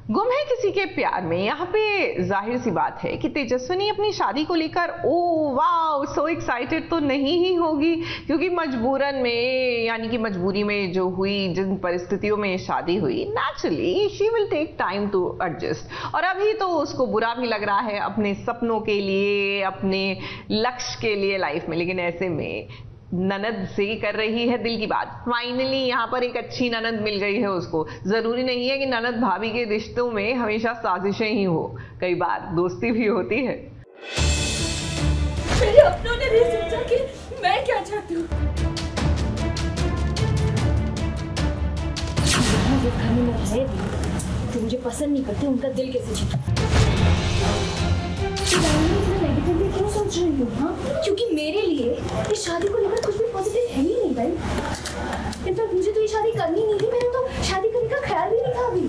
गुम है किसी के प्यार में। यहाँ पे जाहिर सी बात है कि तेजस्विनी अपनी शादी को लेकर ओ वाओ सो एक्साइटेड तो नहीं ही होगी, क्योंकि मजबूरन में यानी कि मजबूरी में जो हुई, जिन परिस्थितियों में शादी हुई, naturally she will take time to adjust. और अभी तो उसको बुरा भी लग रहा है अपने सपनों के लिए, अपने लक्ष्य के लिए लाइफ में, लेकिन ऐसे में ननद से कर रही है दिल की बात। फाइनली यहाँ पर एक अच्छी ननद मिल गई है उसको। जरूरी नहीं है कि ननद भाभी के रिश्तों में हमेशा साजिशें ही हो, कई बार दोस्ती भी होती है। मेरे अपनों ने नहीं सोचा कि मैं क्या चाहती हूँ। जो घर में रहे तो मुझे पसंद नहीं करते, उनका दिल कैसे जीतूं? नेगेटिवली क्यों सोच रही हूँ? हाँ, क्योंकि मेरे लिए इस शादी को लेकर कुछ भी पॉजिटिव है ही नहीं भाई। इनफैक्ट मुझे तो ये शादी करनी नहीं थी, मैंने तो शादी करने का ख्याल भी नहीं था अभी।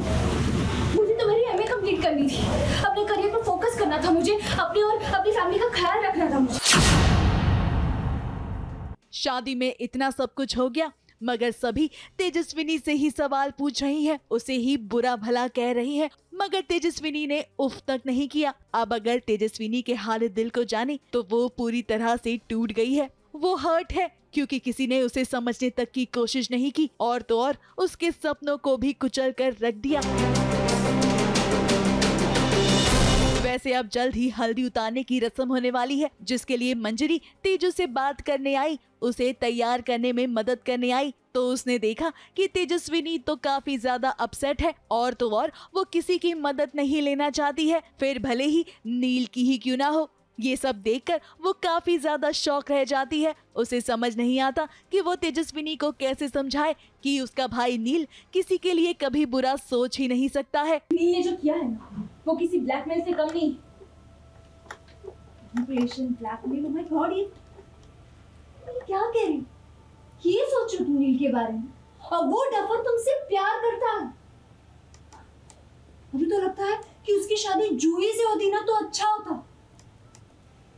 मुझे तो मेरी एमए कंप्लीट करनी थी, अपने करियर पर फोकस करना था मुझे, अपनी और अपनी फैमिली का ख्याल रखना था मुझे। शादी में इतना सब कुछ हो गया, मगर सभी तेजस्विनी से ही सवाल पूछ रही हैं, उसे ही बुरा भला कह रही हैं, मगर तेजस्विनी ने उफ तक नहीं किया। अब अगर तेजस्विनी के हाल दिल को जाने तो वो पूरी तरह से टूट गई है। वो हर्ट है क्योंकि किसी ने उसे समझने तक की कोशिश नहीं की, और तो और उसके सपनों को भी कुचल कर रख दिया। वैसे अब जल्द ही हल्दी उतारने की रस्म होने वाली है, जिसके लिए मंजरी तेजू से बात करने आई, उसे तैयार करने में मदद करने आई, तो उसने देखा कि तेजस्विनी तो काफी ज्यादा अपसेट है, और तो और वो किसी की मदद नहीं लेना चाहती है, फिर भले ही नील की ही क्यों ना हो। ये सब देखकर वो काफी ज्यादा शॉक रह जाती है। उसे समझ नहीं आता कि वो तेजस्विनी को कैसे समझाए कि उसका भाई नील किसी के लिए कभी बुरा सोच ही नहीं सकता है। नील ने जो किया है ना, वो किसी ब्लैकमेल से कम नहीं। ब्लैकमेल, ओह माय गॉड, ये क्या कह रही? ये सोचो तुम नील के बारे में, और वो डफर तुमसे प्यार करता है। मुझे तो लगता है कि उसकी शादी जूही से होती ना तो अच्छा होता,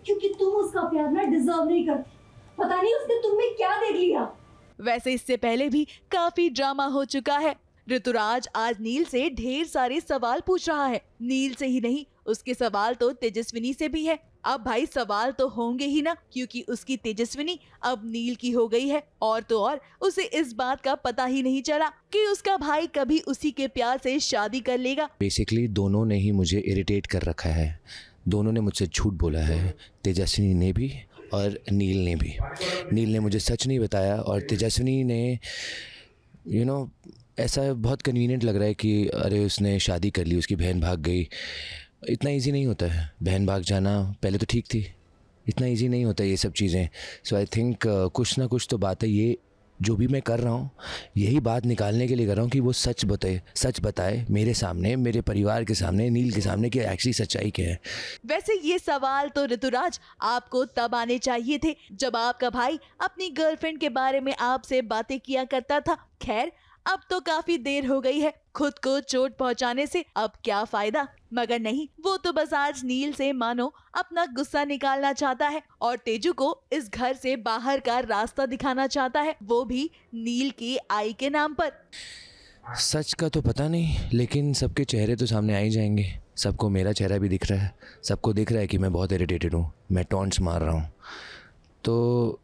क्योंकि तुम उसका प्यार ना डिजर्व नहीं करती। पता नहीं उसने तुम में क्या देख लिया। वैसे इससे पहले भी काफी ड्रामा हो चुका है। ऋतुराज आज नील से ढेर सारे सवाल पूछ रहा है। नील से ही नहीं, उसके सवाल तो तेजस्विनी से भी है। अब भाई सवाल तो होंगे ही ना, क्योंकि उसकी तेजस्विनी अब नील की हो गई है, और तो और उसे इस बात का पता ही नहीं चला कि उसका भाई कभी उसी के प्यार से शादी कर लेगा। बेसिकली दोनों ने ही मुझे इरिटेट कर रखा है। दोनों ने मुझसे झूठ बोला है, तेजस्विनी ने भी और नील ने भी। नील ने मुझे सच नहीं बताया, और तेजस्विनी ने ऐसा बहुत कन्वीनियंट लग रहा है कि अरे उसने शादी कर ली, उसकी बहन भाग गई। इतना इजी नहीं होता है बहन भाग जाना। पहले तो ठीक थी, इतना इजी नहीं होता ये सब चीज़ें। सो आई थिंक कुछ ना कुछ तो बात है। ये जो भी मैं कर रहा हूँ, यही बात निकालने के लिए कर रहा हूँ कि वो सच बताए मेरे सामने, मेरे परिवार के सामने, नील के सामने कि एक्चुअली सच्चाई क्या है। वैसे ये सवाल तो ऋतुराज आपको तब आने चाहिए थे जब आपका भाई अपनी गर्लफ्रेंड के बारे में आपसे बातें किया करता था। खैर, अब तो काफी देर हो गई है, खुद को चोट पहुंचाने से अब क्या फायदा। मगर नहीं, वो तो बस आज नील से मानो अपना गुस्सा निकालना चाहता है, और तेजू को इस घर से बाहर का रास्ता दिखाना चाहता है, वो भी नील की आई के नाम पर। सच का तो पता नहीं, लेकिन सबके चेहरे तो सामने आ ही जाएंगे। सबको मेरा चेहरा भी दिख रहा है, सबको दिख रहा है कि मैं बहुत इरिटेटेड हूँ, मैं टॉन्ट्स मार रहा हूँ। तो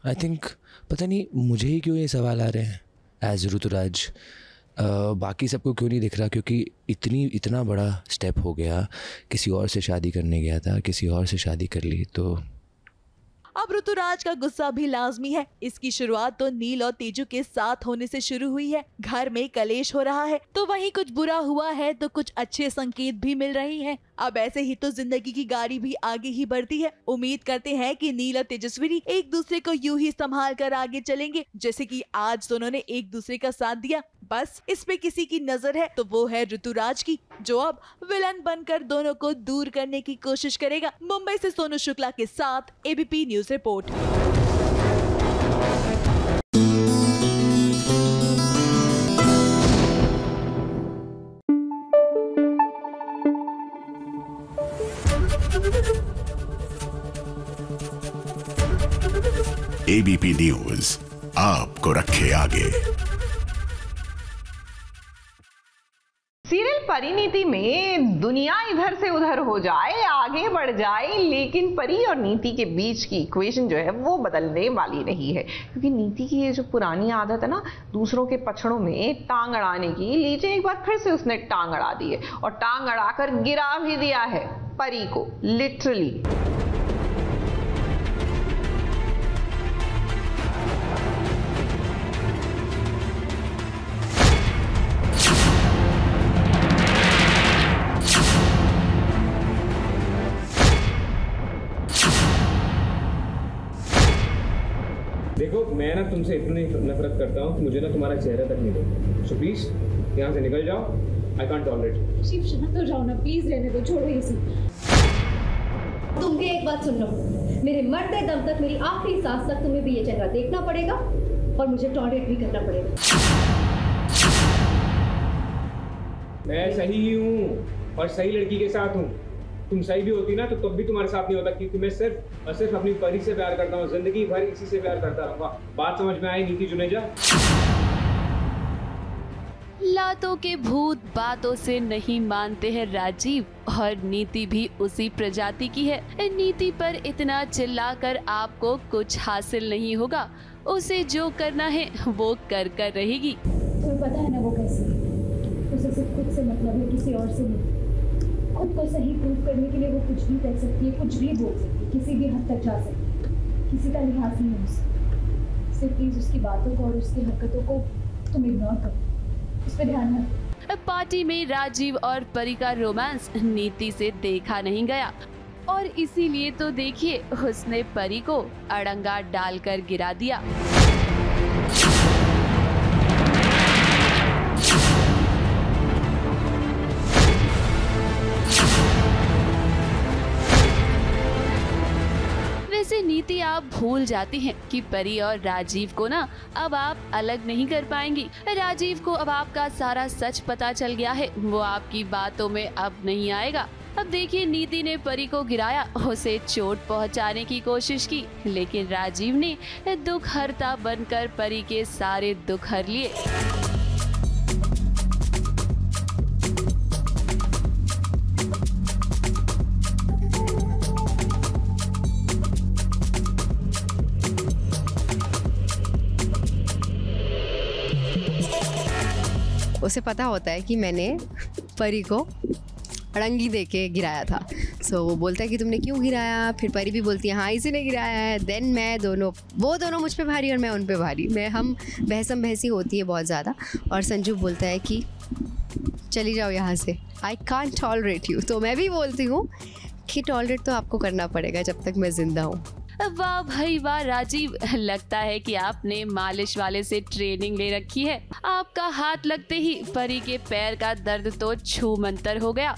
आई थिंक पता नहीं मुझे ही क्यों ये सवाल आ रहे हैं एज ऋतुराज। बाकी सबको क्यों नहीं दिख रहा, क्योंकि इतना बड़ा स्टेप हो गया। किसी और से शादी करने गया था, किसी और से शादी कर ली। तो अब ऋतुराज का गुस्सा भी लाजमी है। इसकी शुरुआत तो नील और तेजू के साथ होने से शुरू हुई है। घर में कलेश हो रहा है, तो वहीं कुछ बुरा हुआ है तो कुछ अच्छे संकेत भी मिल रही हैं। अब ऐसे ही तो जिंदगी की गाड़ी भी आगे ही बढ़ती है। उम्मीद करते हैं कि नील और तेजस्विनी एक दूसरे को यूं ही संभाल कर आगे चलेंगे, जैसे कि आज दोनों ने एक दूसरे का साथ दिया। बस इस पे किसी की नजर है तो वो है ऋतुराज की, जो अब विलन बनकर दोनों को दूर करने की कोशिश करेगा। मुंबई से सोनू शुक्ला के साथ ABP news report. ABP news आपको रखे आगे। सीरियल सीरियल परिणीति में दुनिया इधर से उधर हो जाए, आगे बढ़ जाए, लेकिन परी और नीति के बीच की इक्वेशन जो है वो बदलने वाली नहीं है, क्योंकि नीति की ये जो पुरानी आदत है ना दूसरों के पछड़ों में टांग अड़ाने की, लीजिए एक बार फिर से उसने टांग अड़ा दी है और टांग अड़ाकर गिरा भी दिया है परी को, लिटरली। देखो मैं ना तुमसे इतनी नफरत करता हूँ कि मुझे ना तुम्हारा चेहरा तक नहीं देखना, सो प्लीज यहाँ से निकल जाओ, आई कांट टॉलरेट। शिव शांत हो जाओ ना प्लीज, रहने दो, छोड़ो ये सब। तुम भी एक बात सुन लो, मेरे मरते दम तक, मेरी आखिरी सांस तक तुम्हें भी ये चेहरा देखना पड़ेगा और मुझे टॉलरेट भी करना पड़ेगा। मैं सही ही हूँ और सही लड़की के साथ हूँ। तुम सही भी होती ना तो तब भी तुम्हारे साथ नहीं होता, क्योंकि मैं सिर्फ और सिर्फ अपनी परी से प्यार करता हूँ, जिंदगी भर इसी से प्यार करता रहूंगा। बात समझ में आई नीति जुनेजा? लातों के भूत बातों से नहीं मानते हैं राजीव, और नीति भी उसी प्रजाति की है। नीति पर इतना चिल्लाकर आपको कुछ हासिल नहीं होगा, उसे जो करना है वो कर रहेगी। तुम्हें पता है ना वो कैसे, उसे सिर्फ खुद से मतलब है, किसी और से नहीं। खुद को सही प्रूव करने के लिए वो कुछ भी कर सकती है, कुछ भी बोल सकती है, किसी भी हद तक जा सकती है, किसी का लिहाज नहीं है उसे। सिर्फ प्लीज उसकी बातों को और उसकी हरकतों को तुम इग्नोर करो, उस पर ध्यान रखो। पार्टी में राजीव और परी का रोमांस नीति से देखा नहीं गया, और इसीलिए तो देखिए उसने परी को अड़ंगा डालकर गिरा दिया। वैसे नीति आप भूल जाती हैं कि परी और राजीव को ना अब आप अलग नहीं कर पाएंगी। राजीव को अब आपका सारा सच पता चल गया है, वो आपकी बातों में अब नहीं आएगा। अब देखिए नीति ने परी को गिराया, उसे चोट पहुंचाने की कोशिश की, लेकिन राजीव ने दुख हरता बनकर परी के सारे दुख हर लिए। उसे पता होता है कि मैंने परी को अड़ंगी दे के गिराया था, सो वो बोलता है कि तुमने क्यों गिराया, फिर परी भी बोलती है हाँ इसी ने गिराया है। देन मैं वो दोनों मुझ पे भारी और मैं उन पे भारी, हम बहसम बहसी होती है बहुत ज़्यादा, और संजू बोलता है कि चली जाओ यहाँ से, आई कांट टॉलरेट यू। तो मैं भी बोलती हूँ कि टॉलरेट तो आपको करना पड़ेगा जब तक मैं जिंदा हूँ। वाह भाई वाह राजीव, लगता है कि आपने मालिश वाले से ट्रेनिंग ले रखी है। आपका हाथ लगते ही परी के पैर का दर्द तो छू मंतर हो गया।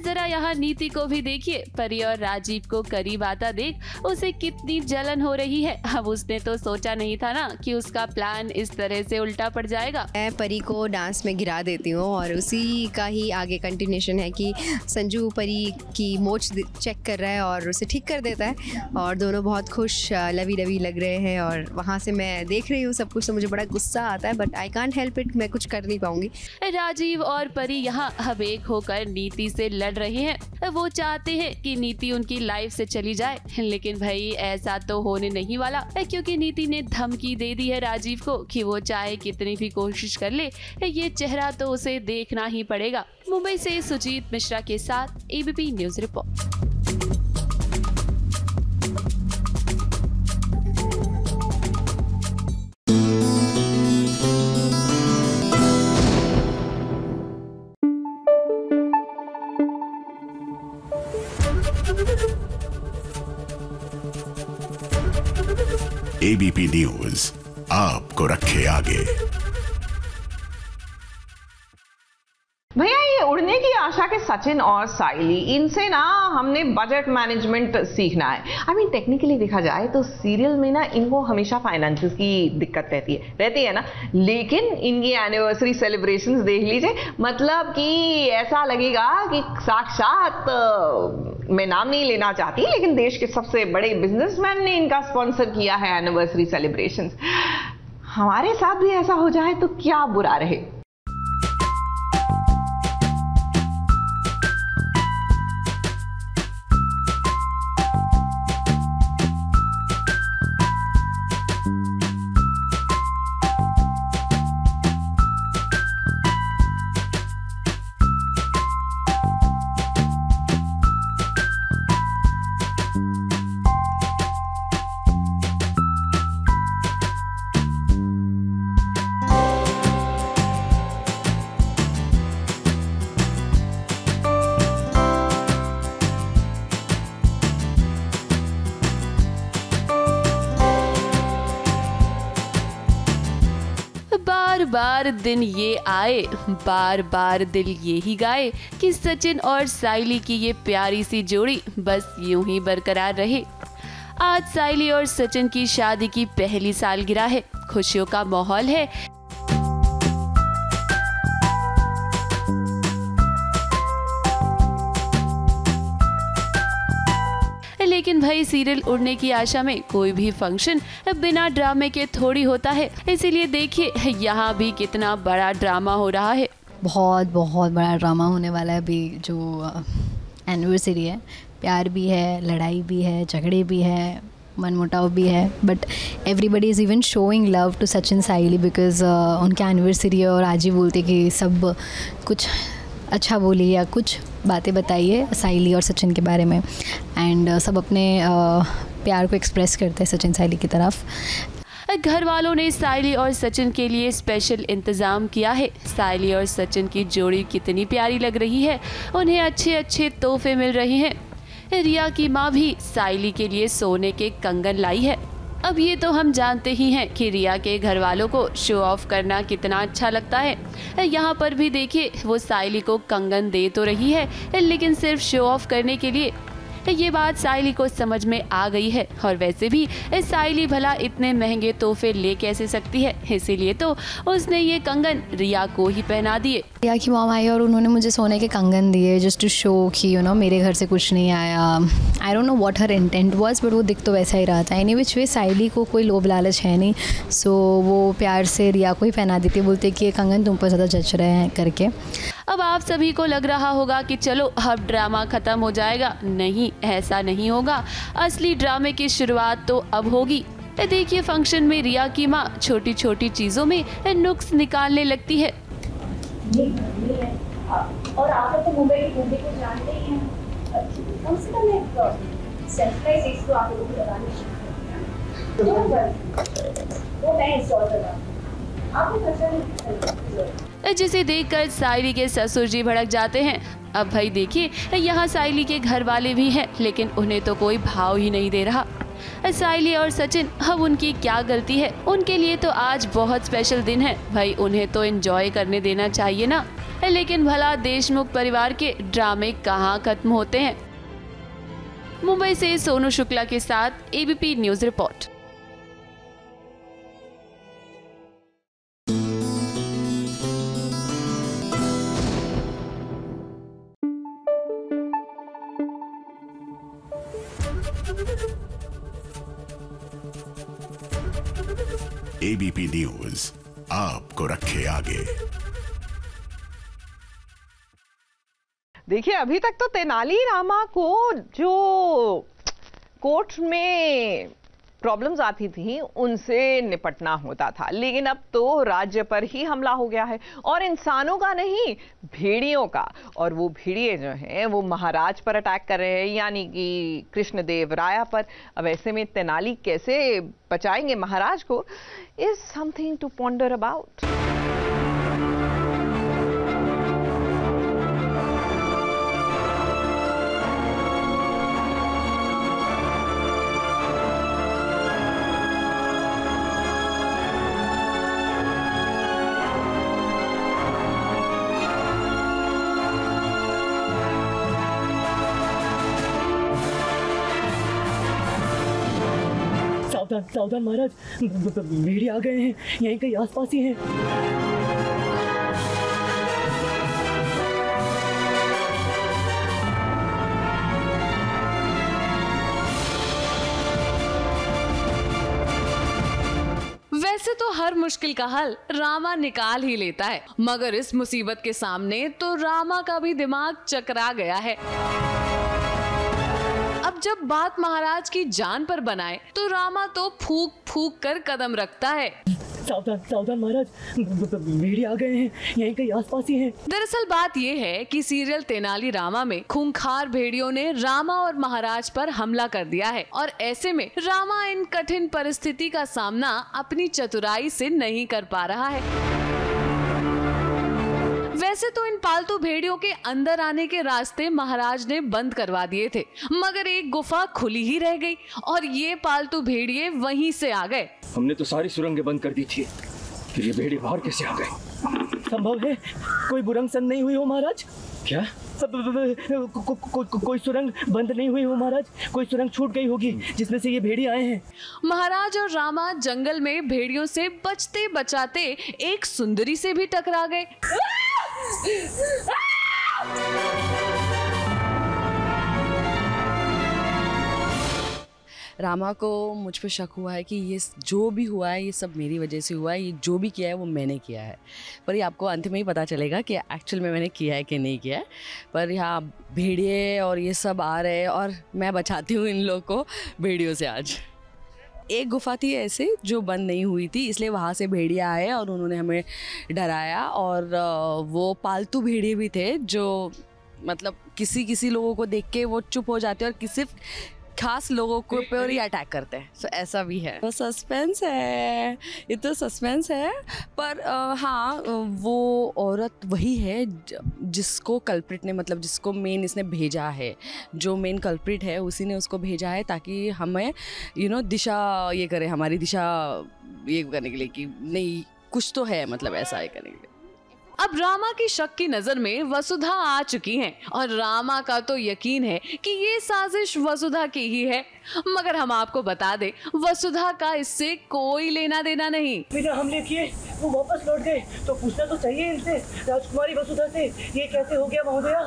जरा यहाँ नीति को भी देखिए, परी और राजीव को करीब आता देख उसे कितनी जलन हो रही है। अब उसने तो सोचा नहीं था ना कि उसका प्लान इस तरह से उल्टा पड़ जाएगा। मैं परी को डांस में गिरा देती हूँ और उसी का ही आगे कंटिन्यूशन है कि संजू परी की मोच चेक कर रहा है और उसे ठीक कर देता है, और दोनों बहुत खुश लवी लवी लग रहे हैं। और वहाँ से मैं देख रही हूँ सब कुछ, तो मुझे बड़ा गुस्सा आता है, but I can't help it, मैं कुछ कर नहीं पाऊंगी। राजीव और परी यहाँ अब एक होकर नीति से लड़ रहे हैं। वो चाहते हैं कि नीति उनकी लाइफ से चली जाए, लेकिन भाई ऐसा तो होने नहीं वाला, क्योंकि नीति ने धमकी दे दी है राजीव को कि वो चाहे कितनी भी कोशिश कर ले, ये चेहरा तो उसे देखना ही पड़ेगा। मुंबई से सुजीत मिश्रा के साथ ABP news report. ABP news आपको रखे आगे। भैया ये उड़ने की आशा के सचिन और साइली, इनसे ना हमने बजट मैनेजमेंट सीखना है। आई मीन टेक्निकली देखा जाए तो सीरियल में ना इनको हमेशा फाइनेंसेस की दिक्कत रहती है ना, लेकिन इनकी एनिवर्सरी सेलिब्रेशंस देख लीजिए, मतलब कि ऐसा लगेगा कि साक्षात, मैं नाम नहीं लेना चाहती, लेकिन देश के सबसे बड़े बिजनेसमैन ने इनका स्पॉन्सर किया है एनिवर्सरी सेलिब्रेशंस। हमारे साथ भी ऐसा हो जाए तो क्या बुरा रहे। बार दिन ये आए, बार बार दिल ये ही गाए कि सचिन और साइली की ये प्यारी सी जोड़ी बस यूं ही बरकरार रहे। आज साइली और सचिन की शादी की पहली सालगिरह है, खुशियों का माहौल है। लेकिन भाई सीरियल उड़ने की आशा में कोई भी फंक्शन बिना ड्रामे के थोड़ी होता है, इसीलिए देखिए यहाँ भी कितना बड़ा ड्रामा हो रहा है। बहुत बहुत बड़ा ड्रामा होने वाला है अभी जो एनिवर्सरी है। प्यार भी है, लड़ाई भी है, झगड़े भी है, मनमुटाव भी है, but everybody is even showing love to Sachin Saili because उनकी एनिवर्सरी है और आज ही बोलते कि सब कुछ अच्छा बोलिए या कुछ बातें बताइए साइली और सचिन के बारे में, एंड सब अपने प्यार को एक्सप्रेस करते हैं सचिन साइली की तरफ। घर वालों ने साइली और सचिन के लिए स्पेशल इंतजाम किया है। साइली और सचिन की जोड़ी कितनी प्यारी लग रही है, उन्हें अच्छे अच्छे तोहफे मिल रहे हैं। रिया की माँ भी साइली के लिए सोने के कंगन लाई है। अब ये तो हम जानते ही हैं कि रिया के घर वालों को शो ऑफ करना कितना अच्छा लगता है। यहाँ पर भी देखिए वो साइली को कंगन दे तो रही है, लेकिन सिर्फ शो ऑफ करने के लिए। ये बात साइली को समझ में आ गई है, और वैसे भी साइली भला इतने महंगे तोहफे ले कैसे सकती है, इसीलिए तो उसने ये कंगन रिया को ही पहना दिए। रिया की मॉम आई और उन्होंने मुझे सोने के कंगन दिए जस्ट टू शो कि यू नो मेरे घर से कुछ नहीं आया। I don't know what her intent was, but वो दिख तो वैसा ही रहा था। एनी विच वे साइली को कोई लोभ लालच है नहीं, सो वो प्यार से रिया को ही पहना देती, बोलते कि ये कंगन तुम पर ज़्यादा जच रहे हैं करके। अब आप सभी को लग रहा होगा कि चलो अब ड्रामा खत्म हो जाएगा। नहीं, ऐसा नहीं होगा। असली ड्रामे की शुरुआत तो अब होगी। देखिए फंक्शन में रिया की माँ छोटी छोटी चीजों में नुक्स निकालने लगती है। और आप तो मुंबई की बूंदी को जानते ही हैं, कम से कम एक सरप्राइज एक्स तो आप लोगों को लगानी चाहिए। वो मैं इंस्टॉल कर रहा हूँ, आपको खर्चा नहीं। जिसे देखकर साइली के ससुर जी भड़क जाते हैं। अब भाई देखिए यहाँ साइली के घर वाले भी हैं, लेकिन उन्हें तो कोई भाव ही नहीं दे रहा। साइली और सचिन, अब उनकी क्या गलती है? उनके लिए तो आज बहुत स्पेशल दिन है भाई, उन्हें तो एंजॉय करने देना चाहिए ना। लेकिन भला देशमुख परिवार के ड्रामे कहाँ खत्म होते हैं। मुंबई से सोनू शुक्ला के साथ ABP news report. ABP news आपको रखे आगे। देखिए अभी तक तो तेनाली रामा को जो कोर्ट में प्रॉब्लम्स आती थी उनसे निपटना होता था, लेकिन अब तो राज्य पर ही हमला हो गया है, और इंसानों का नहीं, भेड़ियों का। और वो भेड़िए जो हैं वो महाराज पर अटैक कर रहे हैं, यानी कि कृष्णदेव राया पर। अब ऐसे में तेनाली कैसे बचाएंगे महाराज को, is something to ponder about. सावधान सावधान महाराज, भेड़िए आ गए हैं, यहीं कहीं आसपास ही हैं। वैसे तो हर मुश्किल का हल रामा निकाल ही लेता है, मगर इस मुसीबत के सामने तो रामा का भी दिमाग चकरा गया है। अब जब बात महाराज की जान पर बनाए तो रामा तो फूक फूक कर कदम रखता है। सावधान सावधान महाराज, भेड़िए आ गए हैं, यहीं कहीं आसपास ही हैं। दरअसल बात ये है कि सीरियल तेनाली रामा में खूंखार भेड़ियों ने रामा और महाराज पर हमला कर दिया है, और ऐसे में रामा इन कठिन परिस्थिति का सामना अपनी चतुराई से नहीं कर पा रहा है। वैसे तो इन पालतू भेड़ियों के अंदर आने के रास्ते महाराज ने बंद करवा दिए थे, मगर एक गुफा खुली ही रह गई और ये पालतू भेड़िए वहीं से आ गए। हमने तो सारी सुरंगें बंद कर दी थी, ये भेड़िए बाहर कैसे आ गए? संभव है कोई बुरंग संग नहीं हुई हो महाराज? क्या? कोई सुरंग बंद नहीं हुई हो महाराज, कोई सुरंग छूट गई होगी जिसमें से ये भेड़िए आए हैं। महाराज और रामा जंगल में भेड़ियों से बचते बचाते एक सुंदरी से भी टकरा गए। रामा को मुझ पे शक हुआ है कि ये जो भी हुआ है ये सब मेरी वजह से हुआ है, ये जो भी किया है वो मैंने किया है। पर ये आपको अंत में ही पता चलेगा कि एक्चुअल में मैंने किया है कि नहीं किया है। पर यहाँ भेड़िए और ये सब आ रहे हैं और मैं बचाती हूँ इन लोग को भेड़ियों से। आज एक गुफा थी ऐसे जो बंद नहीं हुई थी, इसलिए वहाँ से भेड़िए आए और उन्होंने हमें डराया। और वो पालतू भेड़िए भी थे जो मतलब किसी लोगों को देख के वो चुप हो जाते हैं और किसी खास लोगों को पे और ही अटैक करते हैं। तो ऐसा भी है। तो सस्पेंस है, ये तो सस्पेंस है। पर हाँ, वो औरत वही है जिसको कल्प्रिट ने मतलब जिसको मेन इसने भेजा है, जो मेन कल्प्रिट है उसी ने उसको भेजा है ताकि हमें दिशा ये करे, हमारी दिशा ये करने के लिए कि नहीं कुछ तो है, मतलब ऐसा है करने के लिए। अब रामा की शक की नजर में वसुधा आ चुकी हैं और रामा का तो यकीन है कि ये साजिश वसुधा की ही है। मगर हम आपको बता दें, वसुधा का इससे कोई लेना देना नहीं। बिना हमले किए वो वापस लौट गए तो पूछना तो चाहिए इनसे, राजकुमारी वसुधा से, ये कैसे हो गया महोदया?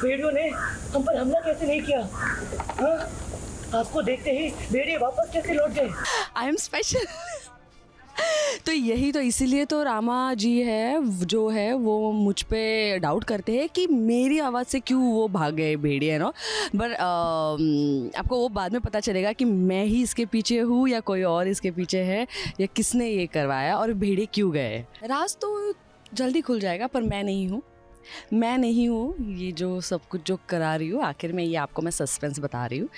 भेड़ियों ने हम पर हमला कैसे नहीं किया? हाँ? आपको देखते ही भेड़िए वापस कैसे लौट गए? I am special. तो यही तो इसीलिए तो रामा जी है जो है वो मुझ पे डाउट करते हैं कि मेरी आवाज़ से क्यों वो भाग गए भेड़िए है ना। बट आपको वो बाद में पता चलेगा कि मैं ही इसके पीछे हूँ या कोई और इसके पीछे है या किसने ये करवाया और भेड़िए क्यों गए। राज तो जल्दी खुल जाएगा पर मैं नहीं हूँ ये जो सब कुछ जो करा रही हूँ। आखिर में ये आपको मैं सस्पेंस बता रही हूँ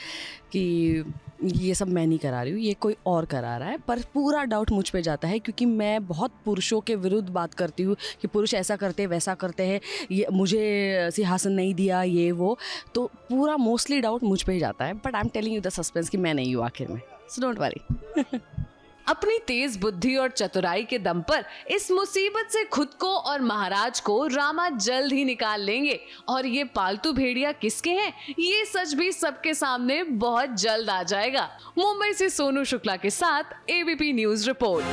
कि ये सब मैं नहीं करा रही हूँ, ये कोई और करा रहा है। पर पूरा डाउट मुझ पे जाता है क्योंकि मैं बहुत पुरुषों के विरुद्ध बात करती हूँ कि पुरुष ऐसा करते हैं वैसा करते हैं, ये मुझे सिंहासन नहीं दिया ये वो, तो पूरा मोस्टली डाउट मुझ पे ही जाता है। But I am telling you the suspense कि मैं नहीं हूँ आखिर में, सो डोंट वरी। अपनी तेज बुद्धि और चतुराई के दम पर इस मुसीबत से खुद को और महाराज को रामा जल्द ही निकाल लेंगे। और ये पालतू भेड़िया किसके हैं ये सच भी सबके सामने बहुत जल्द आ जाएगा। मुंबई से सोनू शुक्ला के साथ ABP news report.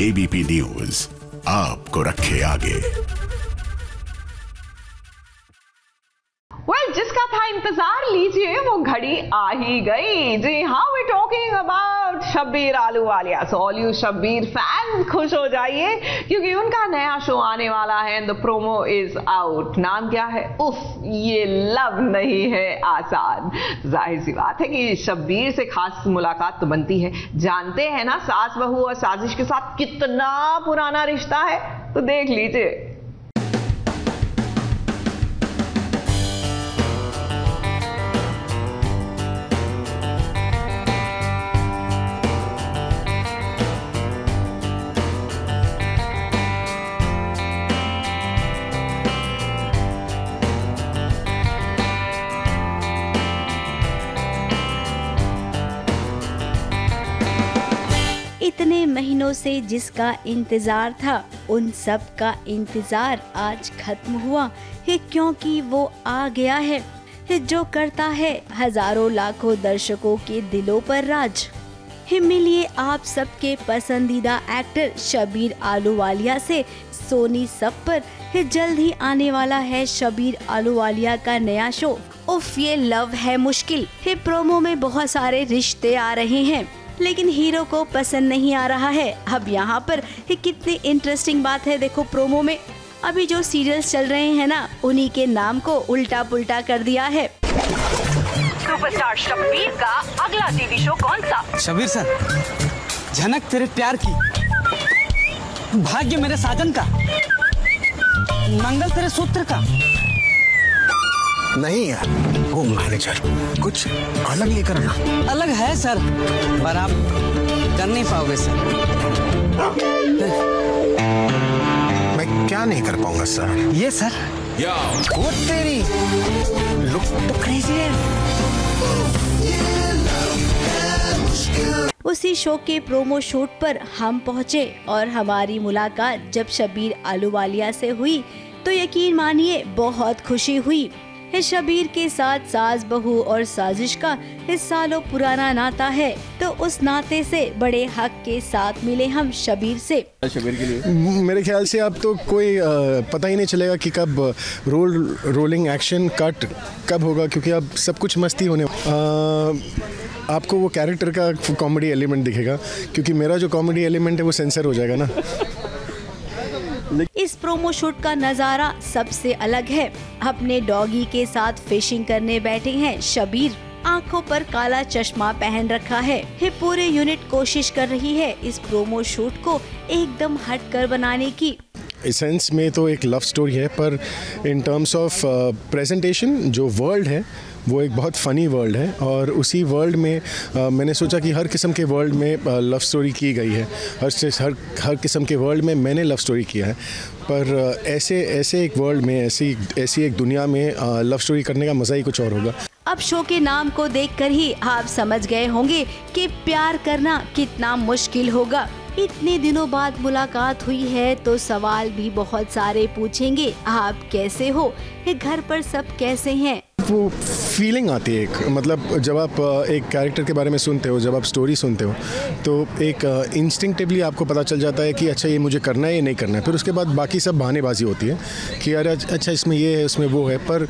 ABP news आपको रखे आगे। जिसका था इंतजार लीजिए वो घड़ी आ ही गई। जी हाँ, we talking about Shabbir Ahluwalia. So all you Shabbir fan खुश हो जाइए क्योंकि उनका नया शो आने वाला है। The promo is out. नाम क्या है? उफ, ये लव नहीं है आसान। जाहिर सी बात है कि शब्बीर से खास मुलाकात तो बनती है। जानते हैं ना सास बहू और साजिश के साथ कितना पुराना रिश्ता है, तो देख लीजिए। इतने महीनों से जिसका इंतजार था उन सब का इंतजार आज खत्म हुआ है क्योंकि वो आ गया है जो करता है हजारों लाखों दर्शकों के दिलों पर राज। मिलिए आप सबके पसंदीदा एक्टर शब्बीर अहलूवालिया से। सोनी सब पर जल्द ही आने वाला है शब्बीर अहलूवालिया का नया शो उफ ये लव है मुश्किल। प्रोमो में बहुत सारे रिश्ते आ रहे हैं लेकिन हीरो को पसंद नहीं आ रहा है। अब यहाँ पर कितनी इंटरेस्टिंग बात है देखो प्रोमो में। अभी जो सीरियल्स चल रहे हैं ना उन्हीं के नाम को उल्टा पुल्टा कर दिया है। सुपरस्टार शब्बीर का अगला टीवी शो कौन सा? शब्बीर सर, झनक तेरे प्यार की, भाग्य मेरे साजन का, मंगल तेरे सूत्र का। नहीं यार, वो मैनेजर कुछ अलग लेकर आना। अलग है सर, पर आप कर नहीं पाओगे सर। मैं क्या नहीं कर पाऊंगा सर? ये सर, वो तेरी लुक तो क्रेजी है। उसी शो के प्रोमो शूट पर हम पहुंचे और हमारी मुलाकात जब शबीर आलूवालिया से हुई तो यकीन मानिए बहुत खुशी हुई। शबीर के साथ सास बहू और साजिश का इस सालों पुराना नाता है, तो उस नाते से बड़े हक के साथ मिले हम शबीर से। शबीर के लिए मेरे ख्याल से अब तो कोई पता ही नहीं चलेगा कि कब रोलिंग एक्शन कट कब होगा, क्योंकि अब सब कुछ मस्ती होने। आपको वो कैरेक्टर का कॉमेडी एलिमेंट दिखेगा, क्योंकि मेरा जो कॉमेडी एलिमेंट है वो सेंसर हो जाएगा ना। इस प्रोमो शूट का नजारा सबसे अलग है। अपने डॉगी के साथ फिशिंग करने बैठे हैं शबीर। आंखों पर काला चश्मा पहन रखा है। पूरे यूनिट कोशिश कर रही है इस प्रोमो शूट को एकदम हटकर बनाने की। एसेंस में तो एक लव स्टोरी है, पर इन टर्म्स ऑफ प्रेजेंटेशन जो वर्ल्ड है वो एक बहुत फ़नी वर्ल्ड है, और उसी वर्ल्ड में मैंने सोचा कि हर किस्म के वर्ल्ड में लव स्टोरी की गई है। हर किस्म के वर्ल्ड में मैंने लव स्टोरी किया है, पर ऐसे एक वर्ल्ड में ऐसी एक दुनिया में लव स्टोरी करने का मज़ा ही कुछ और होगा। अब शो के नाम को देखकर ही आप समझ गए होंगे कि प्यार करना कितना मुश्किल होगा। इतने दिनों बाद मुलाकात हुई है तो सवाल भी बहुत सारे पूछेंगे। आप कैसे हो? घर पर सब कैसे हैं? वो फीलिंग आती है एक, मतलब जब आप एक कैरेक्टर के बारे में सुनते हो, जब आप स्टोरी सुनते हो, तो एक इंस्टिंक्टिवली आपको पता चल जाता है कि अच्छा ये मुझे करना है, ये नहीं करना है। फिर उसके बाद बाकी सब बहानेबाजी होती है कि अरे अच्छा इसमें ये है, इसमें वो है, पर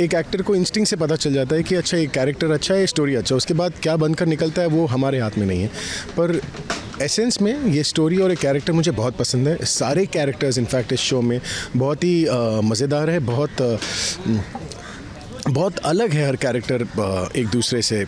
एक एक्टर को इंस्टिंक्ट से पता चल जाता है कि अच्छा ये कैरेक्टर अच्छा है, ये स्टोरी अच्छा है। उसके बाद क्या बनकर निकलता है वो हमारे हाथ में नहीं है, पर एसेंस में ये स्टोरी और एक कैरेक्टर मुझे बहुत पसंद है। सारे कैरेक्टर्स इनफैक्ट इस शो में बहुत ही मज़ेदार है, बहुत अलग है हर कैरेक्टर एक दूसरे से।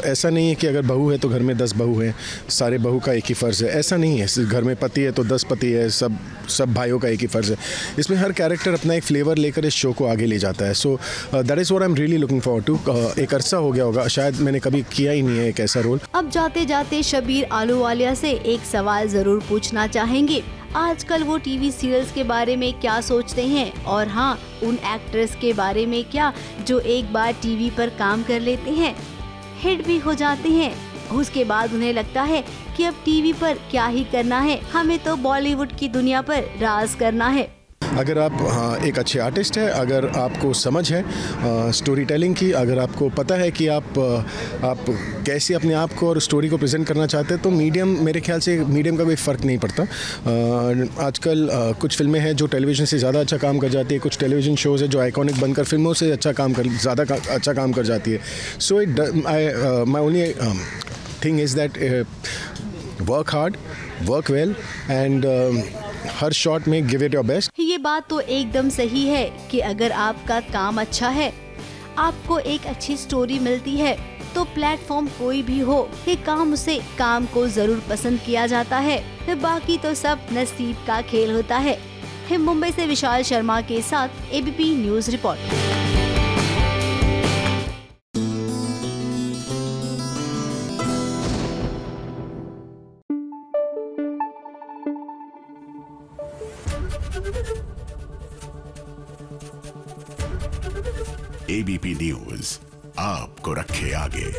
ऐसा नहीं है कि अगर बहू है तो घर में 10 बहू हैं, सारे बहू का एक ही फ़र्ज़ है, ऐसा नहीं है। घर में पति है तो 10 पति है, सब भाइयों का एक ही फ़र्ज़ है। इसमें हर कैरेक्टर अपना एक फ्लेवर लेकर इस शो को आगे ले जाता है। So that is what I am really looking forward to. एक अरसा हो गया होगा, शायद मैंने कभी किया ही नहीं है एक ऐसा रोल। अब जाते जाते शबीर आलूवालिया से एक सवाल जरूर पूछना चाहेंगे। आजकल वो टीवी सीरियल्स के बारे में क्या सोचते हैं, और हाँ, उन एक्ट्रेस के बारे में क्या जो एक बार टीवी पर काम कर लेते हैं, हिट भी हो जाते हैं, उसके बाद उन्हें लगता है कि अब टीवी पर क्या ही करना है, हमें तो बॉलीवुड की दुनिया पर राज करना है। अगर आप एक अच्छे आर्टिस्ट हैं, अगर आपको समझ है स्टोरी टेलिंग की, अगर आपको पता है कि आप कैसे अपने आप को और स्टोरी को प्रेजेंट करना चाहते हैं, तो मीडियम, मेरे ख्याल से मीडियम का कोई फ़र्क नहीं पड़ता। आजकल कुछ फिल्में हैं जो टेलीविज़न से ज़्यादा अच्छा काम कर जाती है, कुछ टेलीविज़न शोज़ है जो आइकॉनिक बनकर फिल्मों से ज़्यादा अच्छा काम कर जाती है। So my only thing is that work hard, work well, and हर शॉट में गिव इट योर बेस्ट। ये बात तो एकदम सही है कि अगर आपका काम अच्छा है, आपको एक अच्छी स्टोरी मिलती है, तो प्लेटफॉर्म कोई भी हो, ये काम को जरूर पसंद किया जाता है। बाकी तो सब नसीब का खेल होता है। मुंबई से विशाल शर्मा के साथ ABP news report. ABP news आपको रखे आगे।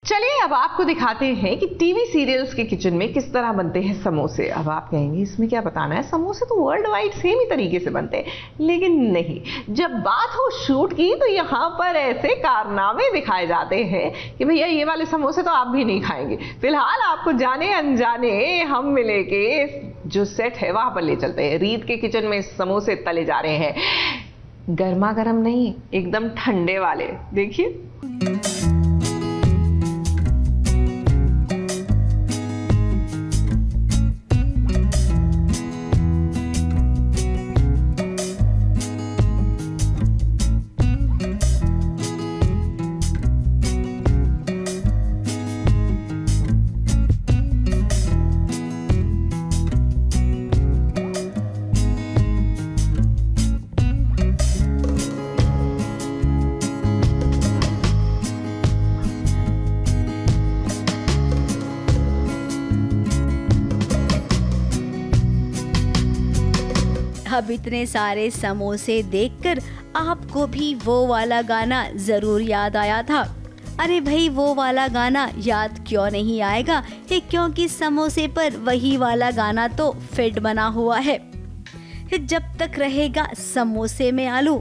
चलिए अब आपको दिखाते हैं कि टीवी सीरियल्स के किचन में किस तरह बनते हैं समोसे। अब आप कहेंगे इसमें क्या बताना है, समोसे तो वर्ल्ड वाइड सेम ही तरीके से बनते हैं, लेकिन नहीं। जब बात हो शूट की तो यहाँ पर ऐसे कारनामे दिखाए जाते हैं कि भैया ये वाले समोसे तो आप भी नहीं खाएंगे। फिलहाल आपको जाने अनजाने हम मिले के जो सेट है वहां पर ले चलते हैं। रीत के किचन में समोसे तले जा रहे हैं, गर्मा गर्म नहीं, एकदम ठंडे वाले। देखिए अब इतने सारे समोसे देखकर आपको भी वो वाला गाना जरूर याद आया था। अरे भाई, वो वाला गाना याद क्यों नहीं आएगा, क्योंकि समोसे पर वही वाला गाना तो फिट बना हुआ है। जब तक रहेगा समोसे में आलू,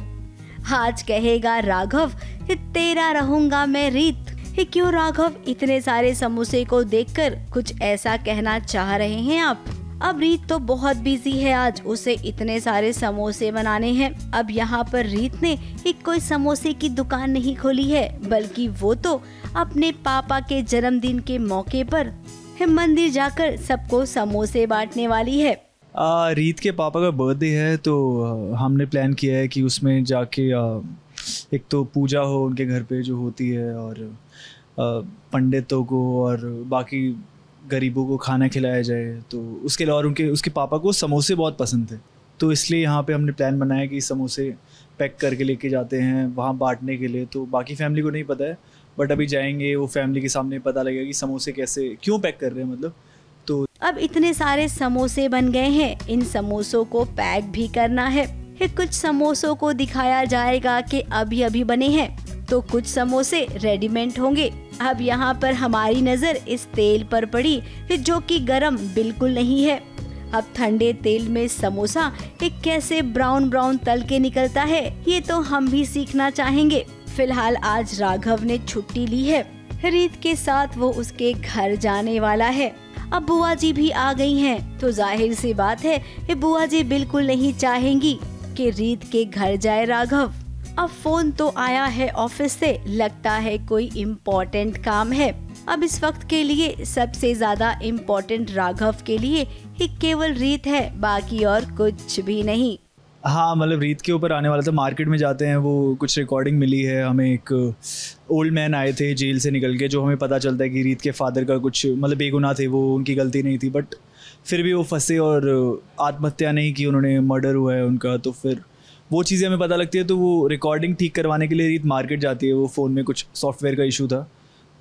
आज कहेगा राघव तेरा रहूंगा मैं रीत। क्यों राघव इतने सारे समोसे को देखकर कुछ ऐसा कहना चाह रहे हैं आप? अब रीत तो बहुत बिजी है, आज उसे इतने सारे समोसे बनाने हैं। अब यहाँ पर रीत ने कोई समोसे की दुकान नहीं खोली है, बल्कि वो तो अपने पापा के जन्मदिन के मौके पर मंदिर जाकर सबको समोसे बांटने वाली है। रीत के पापा का बर्थडे है, तो हमने प्लान किया है कि उसमें जाके एक तो पूजा हो उनके घर पे जो होती है, और पंडितों को और बाकी गरीबों को खाना खिलाया जाए। तो उसके अलावा उसके पापा को समोसे बहुत पसंद थे, तो इसलिए यहाँ पे हमने प्लान बनाया कि समोसे पैक करके लेके जाते हैं वहाँ बांटने के लिए। तो बाकी फैमिली को नहीं पता है, बट अभी जाएंगे वो फैमिली के सामने पता लगेगा कि समोसे कैसे क्यों पैक कर रहे हैं, मतलब। तो अब इतने सारे समोसे बन गए हैं, इन समोसों को पैक भी करना है। कुछ समोसों को दिखाया जाएगा कि अभी अभी बने हैं, तो कुछ समोसे रेडीमेड होंगे। अब यहाँ पर हमारी नजर इस तेल पर पड़ी जो कि गरम बिल्कुल नहीं है। अब ठंडे तेल में समोसा कैसे ब्राउन ब्राउन तल के निकलता है, ये तो हम भी सीखना चाहेंगे। फिलहाल आज राघव ने छुट्टी ली है, रीत के साथ वो उसके घर जाने वाला है। अब बुआ जी भी आ गई हैं, तो जाहिर सी बात है बुआ जी बिल्कुल नहीं चाहेंगी कि रीत के घर जाए राघव। अब फोन तो आया है ऑफिस से, लगता है कोई इम्पोर्टेंट काम है। अब इस वक्त के लिए सबसे ज्यादा इम्पोर्टेंट राघव के लिए ही केवल रीत है, बाकी और कुछ भी नहीं। हाँ, मतलब रीत के ऊपर आने वाला था। मार्केट में जाते हैं, वो कुछ रिकॉर्डिंग मिली है हमें। एक ओल्ड मैन आए थे जेल से निकल के, जो हमें पता चलता है कि रीत के फादर का कुछ मतलब बेगुनाह थे, वो उनकी गलती नहीं थी, बट फिर भी वो फंसे और आत्महत्या नहीं की उन्होंने, मर्डर हुआ है उनका। तो फिर वो चीज़ें हमें पता लगती है, तो वो रिकॉर्डिंग ठीक करवाने के लिए रीत मार्केट जाती है। वो फ़ोन में कुछ सॉफ्टवेयर का इशू था,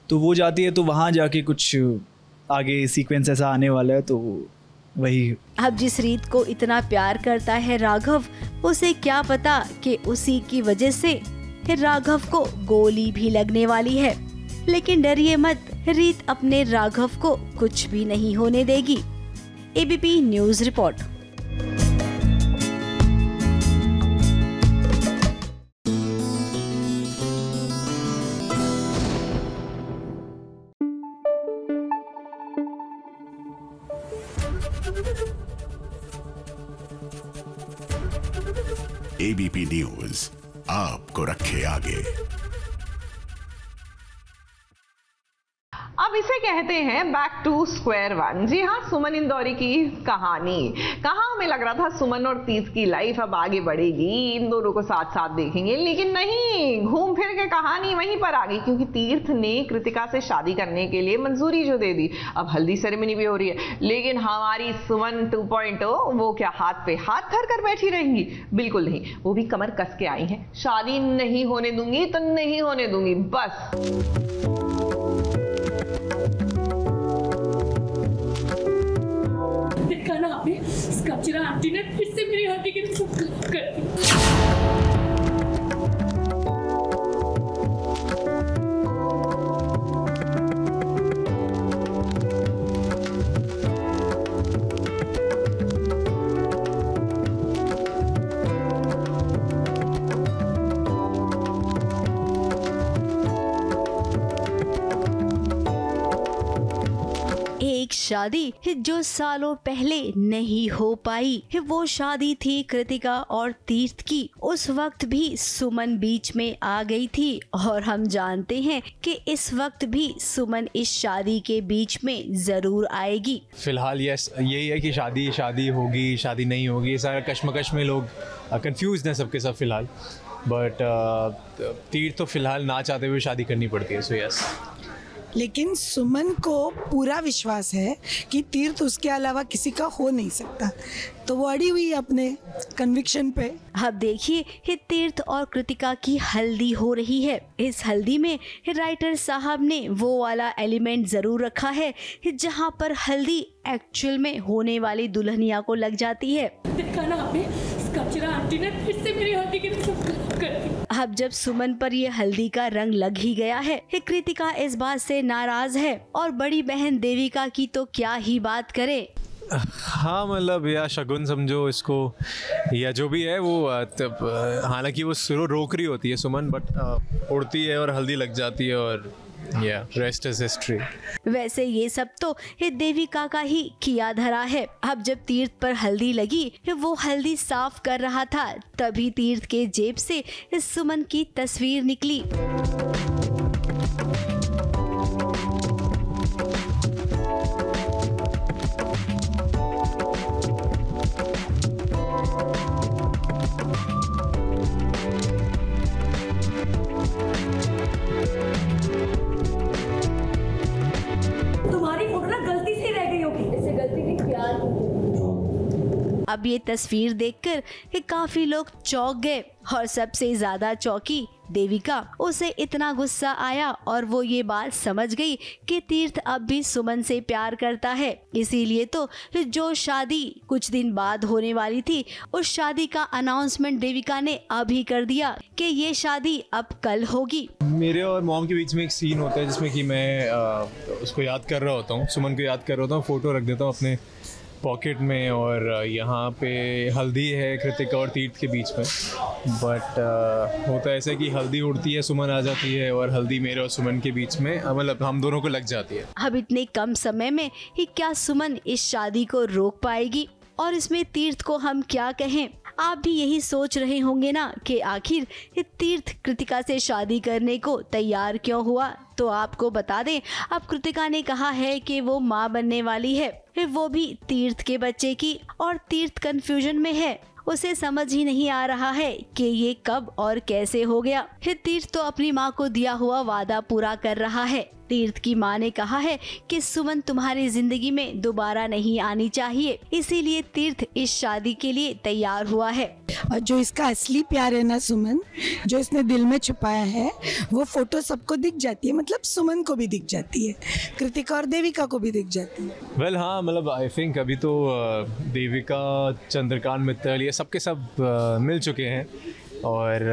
तो वो जाती है, तो वहाँ जाके कुछ आगे सीक्वेंस ऐसा आने वाला है, तो वही। अब जिस रीत को इतना प्यार करता है राघव, उसे क्या पता कि उसी की वजह से राघव को गोली भी लगने वाली है। लेकिन डरिए मत, रीत अपने राघव को कुछ भी नहीं होने देगी। ABP news report. ABP news आपको रखे आगे। अब इसे कहते हैं बैक टू स्क्वायर वन। जी हाँ, सुमन इंदौरी की कहानी। कहाँ हमें लग रहा था सुमन और तीर्थ की लाइफ अब आगे बढ़ेगी, इन दोनों को साथ साथ देखेंगे, लेकिन नहीं, घूम फिर के कहानी वहीं पर आ गई, क्योंकि तीर्थ ने कृतिका से शादी करने के लिए मंजूरी जो दे दी। अब हल्दी सेरेमनी भी हो रही है, लेकिन हमारी सुमन 2.0 वो क्या हाथ पे हाथ धर कर बैठी रहेंगी? बिल्कुल नहीं, वो भी कमर कस के आई हैं। शादी नहीं होने दूंगी तो नहीं होने दूंगी, बस। देखा ना आपने, स्कल्पचर आंटी ने फिर से मेरी हड्डी के कर दी। शादी जो सालों पहले नहीं हो पाई, वो शादी थी कृतिका और तीर्थ की। उस वक्त भी सुमन बीच में आ गई थी, और हम जानते हैं कि इस वक्त भी सुमन इस शादी के बीच में जरूर आएगी। फिलहाल यही है कि शादी होगी, शादी नहीं होगी, ये सारा कश्मकश में लोग कंफ्यूज हैं सबके सब फिलहाल। बट तीर्थ तो फिलहाल ना चाहते हुए शादी करनी पड़ती है, सो यस। लेकिन सुमन को पूरा विश्वास है कि तीर्थ उसके अलावा किसी का हो नहीं सकता, तो वो अड़ी हुई अपने कन्विक्शन पे। अब देखिए, तीर्थ और कृतिका की हल्दी हो रही है। इस हल्दी में राइटर साहब ने वो वाला एलिमेंट जरूर रखा है जहाँ पर हल्दी एक्चुअल में होने वाली दुल्हनिया को लग जाती है। देखा ना आपने, कचरा आंटी ने फिर से मेरी हल्दी की रस्म कर दी। अब जब सुमन पर ये हल्दी का रंग लग ही गया है, कृतिका इस बात से नाराज है और बड़ी बहन देविका की तो क्या ही बात करे। हाँ मतलब या शगुन समझो इसको या जो भी है वो, हालांकि वो शुरू रोक रही होती है सुमन, बट उड़ती है और हल्दी लग जाती है और रेस्ट इज हिस्ट्री। वैसे ये सब तो देविका का ही किया धरा है। अब जब तीर्थ पर हल्दी लगी, वो हल्दी साफ कर रहा था, तभी तीर्थ के जेब से सुमन की तस्वीर निकली। अब ये तस्वीर देखकर काफी लोग चौंक गए और सबसे ज्यादा चौंकी देविका। उसे इतना गुस्सा आया और वो ये बात समझ गई कि तीर्थ अब भी सुमन से प्यार करता है, इसीलिए तो जो शादी कुछ दिन बाद होने वाली थी, उस शादी का अनाउंसमेंट देविका ने अभी कर दिया कि ये शादी अब कल होगी। मेरे और मॉम के बीच में एक सीन होता है जिसमें कि मैं उसको याद कर रहा होता हूँ, सुमन को याद कर रहा होता हूँ, फोटो रख देता हूँ अपने पॉकेट में और यहाँ पे हल्दी है कृतिका और तीर्थ के बीच में, बट होता है ऐसा कि हल्दी उड़ती है, सुमन आ जाती है और हल्दी मेरे और सुमन के बीच में मतलब हम दोनों को लग जाती है। अब इतने कम समय में ही क्या सुमन इस शादी को रोक पाएगी? और इसमें तीर्थ को हम क्या कहें? आप भी यही सोच रहे होंगे ना कि आखिर तीर्थ कृतिका से शादी करने को तैयार क्यों हुआ? तो आपको बता दें, अब कृतिका ने कहा है कि वो माँ बनने वाली है, वो भी तीर्थ के बच्चे की। और तीर्थ कंफ्यूजन में है, उसे समझ ही नहीं आ रहा है कि ये कब और कैसे हो गया। तीर्थ तो अपनी माँ को दिया हुआ वादा पूरा कर रहा है। तीर्थ की माँ ने कहा है कि सुमन तुम्हारी जिंदगी में दोबारा नहीं आनी चाहिए, इसीलिए तीर्थ इस शादी के लिए तैयार हुआ है। और जो इसका असली प्यार है ना सुमन, जो इसने दिल में छुपाया है, वो फोटो सबको दिख जाती है, मतलब सुमन को भी दिख जाती है, कृतिका और देविका को भी दिख जाती है। वेल हाँ मतलब आई थिंक अभी तो देविका, चंद्रकांत मित्तल ये सबके सब मिल चुके हैं और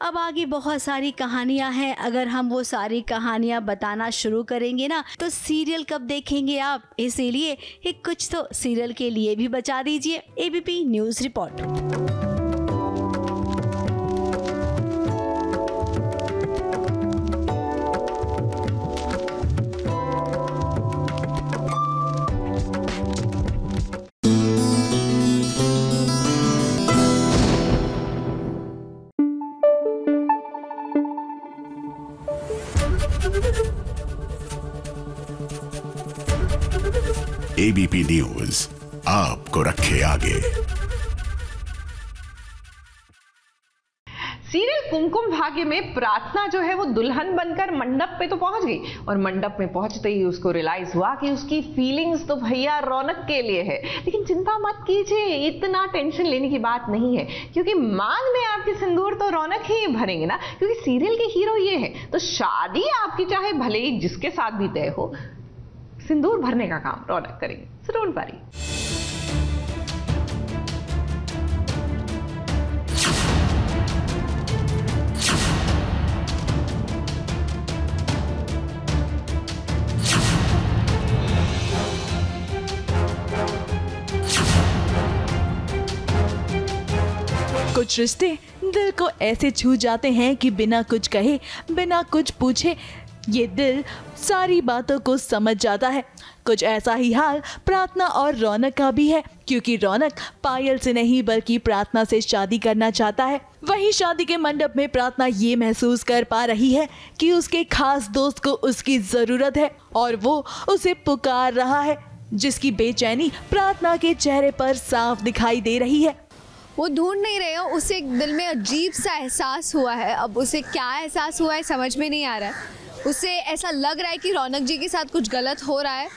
अब आगे बहुत सारी कहानियां हैं। अगर हम वो सारी कहानियां बताना शुरू करेंगे ना तो सीरियल कब देखेंगे आप? इसीलिए कुछ तो सीरियल के लिए भी बचा दीजिए। ABP news report. ABP news आपको रखे आगे। सीरियल कुमकुम भाग्य में प्रार्थना जो है वो दुल्हन बनकर मंडप पे तो पहुंच गई और मंडप में पहुंचते ही उसको रियलाइज हुआ कि उसकी फीलिंग्स तो भैया रौनक के लिए है। लेकिन चिंता मत कीजिए, इतना टेंशन लेने की बात नहीं है, क्योंकि मांग में आपके सिंदूर तो रौनक ही भरेंगे ना, क्योंकि सीरियल के हीरो ये है। तो शादी आपकी चाहे भले ही जिसके साथ भी तय हो, सिंदूर भरने का काम रौनक करेंगे। So don't worry. कुछ रिश्ते दिल को ऐसे छू जाते हैं कि बिना कुछ कहे, बिना कुछ पूछे ये दिल सारी बातों को समझ जाता है। कुछ ऐसा ही हाल प्रार्थना और रौनक का भी है, क्योंकि रौनक पायल से नहीं बल्कि प्रार्थना से शादी करना चाहता है। वहीं शादी के मंडप में प्रार्थना ये महसूस कर पा रही है कि उसके खास दोस्त को उसकी जरूरत है और वो उसे पुकार रहा है, जिसकी बेचैनी प्रार्थना के चेहरे पर साफ दिखाई दे रही है। वो ढूंढ नहीं रहे हो, उसे एक दिल में अजीब सा एहसास हुआ है। अब उसे क्या एहसास हुआ है समझ में नहीं आ रहा है। उसे ऐसा लग रहा है कि रौनक जी के साथ कुछ गलत हो रहा है,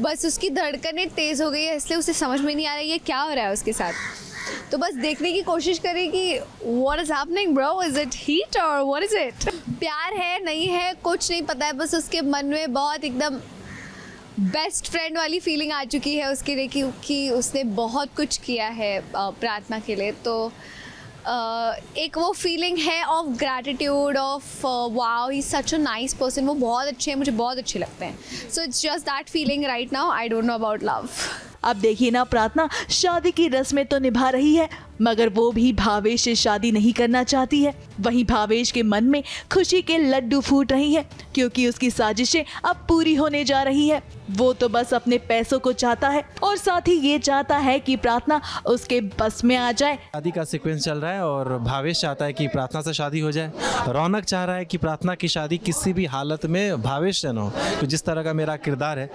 बस उसकी धड़कनें तेज़ हो गई है, इसलिए उसे समझ में नहीं आ रहा है ये क्या हो रहा है उसके साथ। तो बस देखने की कोशिश करें कि what is happening bro, is it heat और व्हाट इज इट? प्यार है नहीं है कुछ नहीं पता है, बस उसके मन में बहुत एकदम बेस्ट फ्रेंड वाली फीलिंग आ चुकी है उसके लिए, क्योंकि उसने बहुत कुछ किया है प्रार्थना के लिए। तो एक वो फीलिंग है of gratitude, of wow he such a nice person, वो बहुत अच्छे हैं, मुझे बहुत अच्छे लगते हैं। So it's just that feeling right now, I don't know about love. अब देखिए ना, प्रार्थना शादी की रस्में तो निभा रही है, मगर वो भी भावेश से शादी नहीं करना चाहती है। वहीं भावेश के मन में खुशी के लड्डू फूट रही हैं, क्योंकि उसकी साजिशें अब पूरी होने जा रही है। वो तो बस अपने पैसों को चाहता है और साथ ही ये चाहता है कि प्रार्थना उसके बस में आ जाए। शादी का सीक्वेंस चल रहा है और भावेश चाहता है कि प्रार्थना से शादी हो जाए। रौनक चाह रहा है कि प्रार्थना की शादी किसी भी हालत में भावेश से न हो, तो जिस तरह का मेरा किरदार है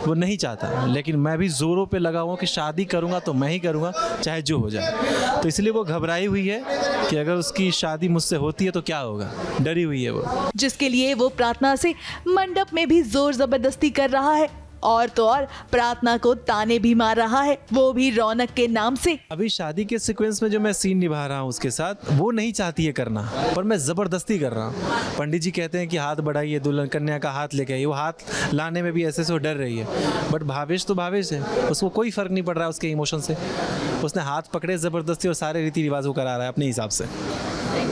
वो नहीं चाहता। लेकिन मैं भी जोरों पे लगा हुआ कि शादी करूँगा तो मैं ही करूँगा, चाहे जो हो जाए। तो इसलिए वो घबराई हुई है कि अगर उसकी शादी मुझसे होती है तो क्या होगा, डरी हुई है वो। जिसके लिए वो प्रार्थना से मंडप में भी जोर जबरदस्ती कर रहा है और तो और प्रार्थना को ताने भी मार रहा है, वो भी रौनक के नाम से। अभी शादी के सीक्वेंस में जो मैं सीन निभा रहा हूँ उसके साथ, वो नहीं चाहती है करना, पर मैं ज़बरदस्ती कर रहा हूँ। पंडित जी कहते हैं कि हाथ बढ़ाइए, दुल्हन कन्या का हाथ लेके आइए। वो हाथ लाने में भी ऐसे से डर रही है, बट भावेश तो भावेश है, उसको कोई फ़र्क नहीं पड़ रहा है उसके इमोशन से। उसने हाथ पकड़े ज़बरदस्ती और सारे रीति रिवाज वो करा रहा है अपने हिसाब से।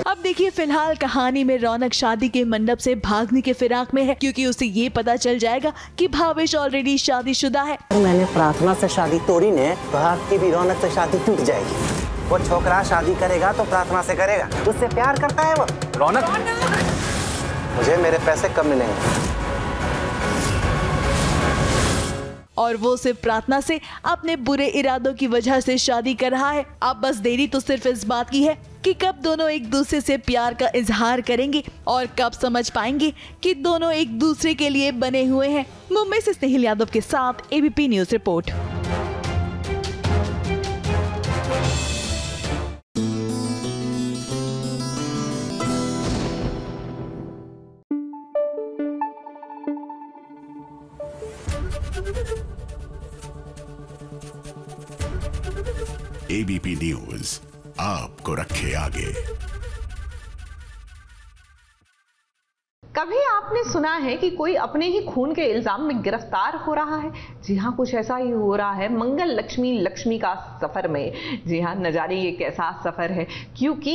अब देखिए, फिलहाल कहानी में रौनक शादी के मंडप से भागने के फिराक में है, क्योंकि उसे ये पता चल जाएगा कि भावेश ऑलरेडी शादीशुदा है। मैंने प्रार्थना से शादी तोड़ी ने, तो आपकी भी रौनक से शादी टूट जाएगी। वो छोकरा शादी करेगा तो प्रार्थना से करेगा, उससे प्यार करता है वो। रौनक, मुझे मेरे पैसे कम मिलेंगे। और वो सिर्फ प्रार्थना से अपने बुरे इरादों की वजह से शादी कर रहा है। अब बस देरी तो सिर्फ इस बात की है कि कब दोनों एक दूसरे से प्यार का इजहार करेंगे और कब समझ पाएंगे कि दोनों एक दूसरे के लिए बने हुए हैं। मुंबई से स्नेहिल यादव के साथ ABP news report. ABP news आपको रखे आगे। कभी आपने सुना है कि कोई अपने ही खून के इल्जाम में गिरफ्तार हो रहा है? जी हाँ, कुछ ऐसा ही हो रहा है मंगल लक्ष्मी का सफर में। जी हाँ, न जाने ये कैसा सफर है, क्योंकि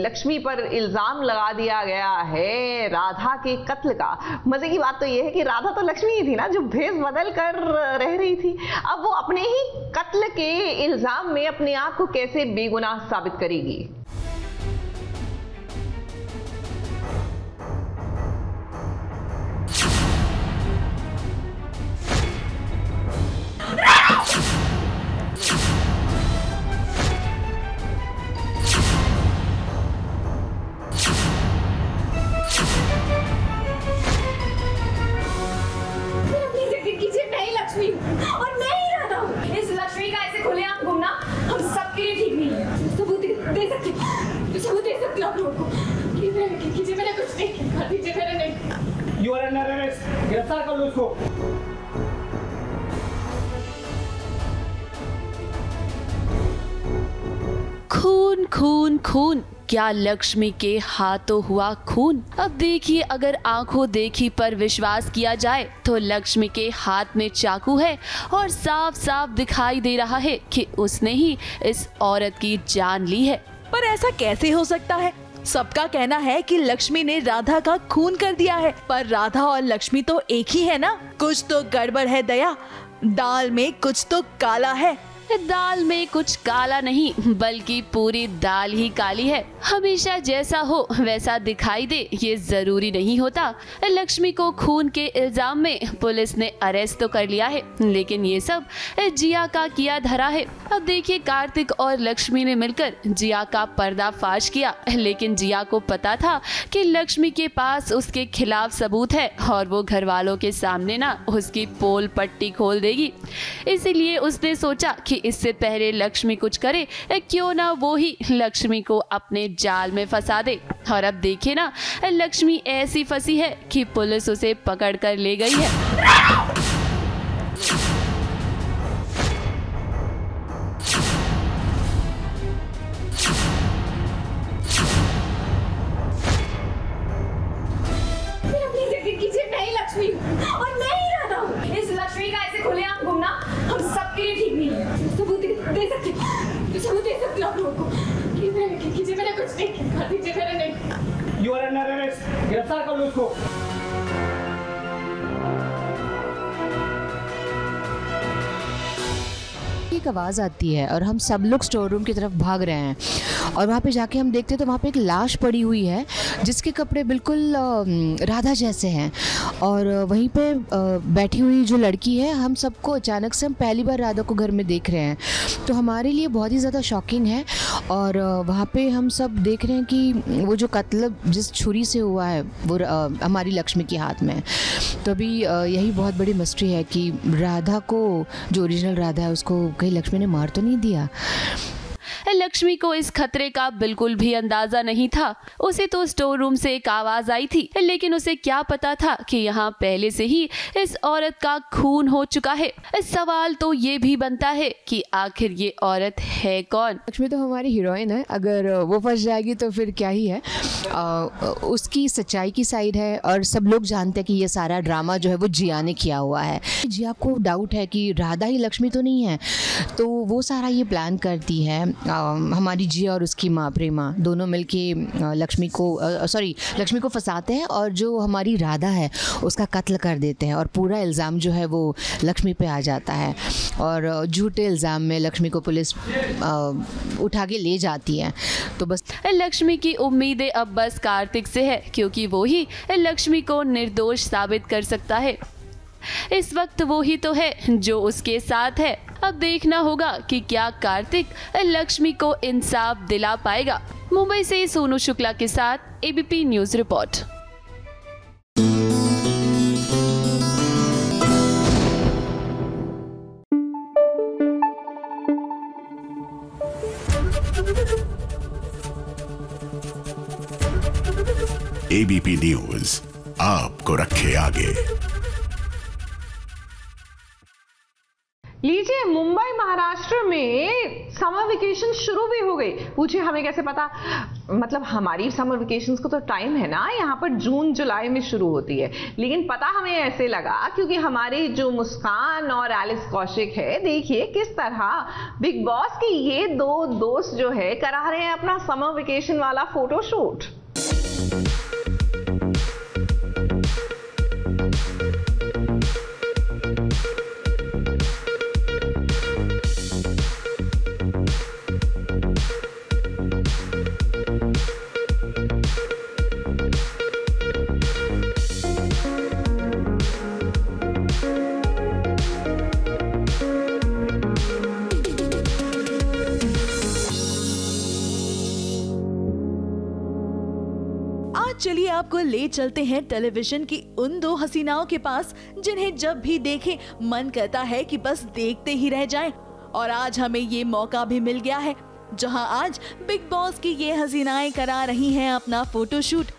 लक्ष्मी पर इल्जाम लगा दिया गया है राधा के कत्ल का। मजे की बात तो ये है कि राधा तो लक्ष्मी ही थी ना, जो भेष बदल कर रह रही थी। अब वो अपने ही कत्ल के इल्जाम में अपने आप को कैसे बेगुनाह साबित करेगी? गिरफ्तार कर लो उसको। खून खून खून, क्या लक्ष्मी के हाथों हुआ खून? अब देखिए, अगर आंखों देखी पर विश्वास किया जाए तो लक्ष्मी के हाथ में चाकू है और साफ साफ दिखाई दे रहा है कि उसने ही इस औरत की जान ली है। पर ऐसा कैसे हो सकता है? सबका कहना है कि लक्ष्मी ने राधा का खून कर दिया है, पर राधा और लक्ष्मी तो एक ही है ना। कुछ तो गड़बड़ है दया, दाल में कुछ तो काला है। दाल में कुछ काला नहीं, बल्कि पूरी दाल ही काली है। हमेशा जैसा हो वैसा दिखाई दे ये जरूरी नहीं होता। लक्ष्मी को खून के इल्जाम में पुलिस ने अरेस्ट तो कर लिया है, लेकिन ये सब जिया का किया धरा है। अब देखिए, कार्तिक और लक्ष्मी ने मिलकर जिया का पर्दाफाश किया, लेकिन जिया को पता था कि लक्ष्मी के पास उसके खिलाफ सबूत है और वो घर वालों के सामने ना उसकी पोल पट्टी खोल देगी। इसीलिए उसने सोचा कि इससे पहले लक्ष्मी कुछ करे, क्यों ना वो ही लक्ष्मी को अपने जाल में फंसा दे। और अब देखिए ना, लक्ष्मी ऐसी फंसी है कि पुलिस उसे पकड़ कर ले गई है। कीजिए, नहीं लक्ष्मी और नहीं राधा। इस लक्ष्मी का गिरफ्तार कर लो उसको। एक आवाज़ आती है और हम सब लोग स्टोर रूम की तरफ भाग रहे हैं और वहाँ पे जाके हम देखते हैं तो वहाँ पे एक लाश पड़ी हुई है जिसके कपड़े बिल्कुल राधा जैसे हैं और वहीं पे बैठी हुई जो लड़की है, हम सबको अचानक से हम पहली बार राधा को घर में देख रहे हैं, तो हमारे लिए बहुत ही ज़्यादा शॉकिंग है। और वहाँ पे हम सब देख रहे हैं कि वो जो कत्ल जिस छुरी से हुआ है वो हमारी लक्ष्मी के हाथ में। तो अभी यही बहुत बड़ी मिस्ट्री है कि राधा को, जो ओरिजिनल राधा है, उसको कहीं लक्ष्मी ने मार तो नहीं दिया। लक्ष्मी को इस खतरे का बिल्कुल भी अंदाजा नहीं था। उसे तो स्टोर रूम से एक आवाज आई थी, लेकिन उसे क्या पता था कि यहाँ पहले से ही इस औरत का खून हो चुका है। इस सवाल तो ये भी बनता है कि आखिर ये औरत है कौन। लक्ष्मी तो हमारी हीरोइन है, अगर वो फंस जाएगी तो फिर क्या ही है। उसकी सच्चाई की साइड है और सब लोग जानते हैं कि ये सारा ड्रामा जो है वो जिया ने किया हुआ है। जी आपको डाउट है कि राधा ही लक्ष्मी तो नहीं है, तो वो सारा ये प्लान करती है। हमारी जिया और उसकी माँ प्रेमा दोनों मिलके लक्ष्मी को फंसाते हैं और जो हमारी राधा है उसका कत्ल कर देते हैं और पूरा इल्ज़ाम जो है वो लक्ष्मी पे आ जाता है और झूठे इल्ज़ाम में लक्ष्मी को पुलिस उठा के ले जाती है। तो बस लक्ष्मी की उम्मीदें अब बस कार्तिक से है, क्योंकि वो ही लक्ष्मी को निर्दोष साबित कर सकता है। इस वक्त वो ही तो है जो उसके साथ है। अब देखना होगा कि क्या कार्तिक लक्ष्मी को इंसाफ दिला पाएगा। मुंबई से सोनू शुक्ला के साथ ABP news report. ABP news आपको रखे आगे। लीजिए, मुंबई महाराष्ट्र में समर वेकेशन शुरू भी हो गई। पूछे हमें कैसे पता? मतलब हमारी समर वेकेशंस को तो टाइम है ना, यहाँ पर जून जुलाई में शुरू होती है, लेकिन पता हमें ऐसे लगा क्योंकि हमारे जो मुस्कान और एलिस कौशिक है, देखिए किस तरह बिग बॉस की ये दो दोस्त जो है करा रहे हैं अपना समर वेकेशन वाला फोटोशूट। चलिए आपको ले चलते हैं टेलीविजन की उन दो हसीनाओं के पास जिन्हें जब भी देखें मन करता है कि बस देखते ही रह जाएं। और आज हमें ये मौका भी मिल गया है, जहां आज बिग बॉस की ये हसीनाएं करा रही हैं अपना फोटोशूट।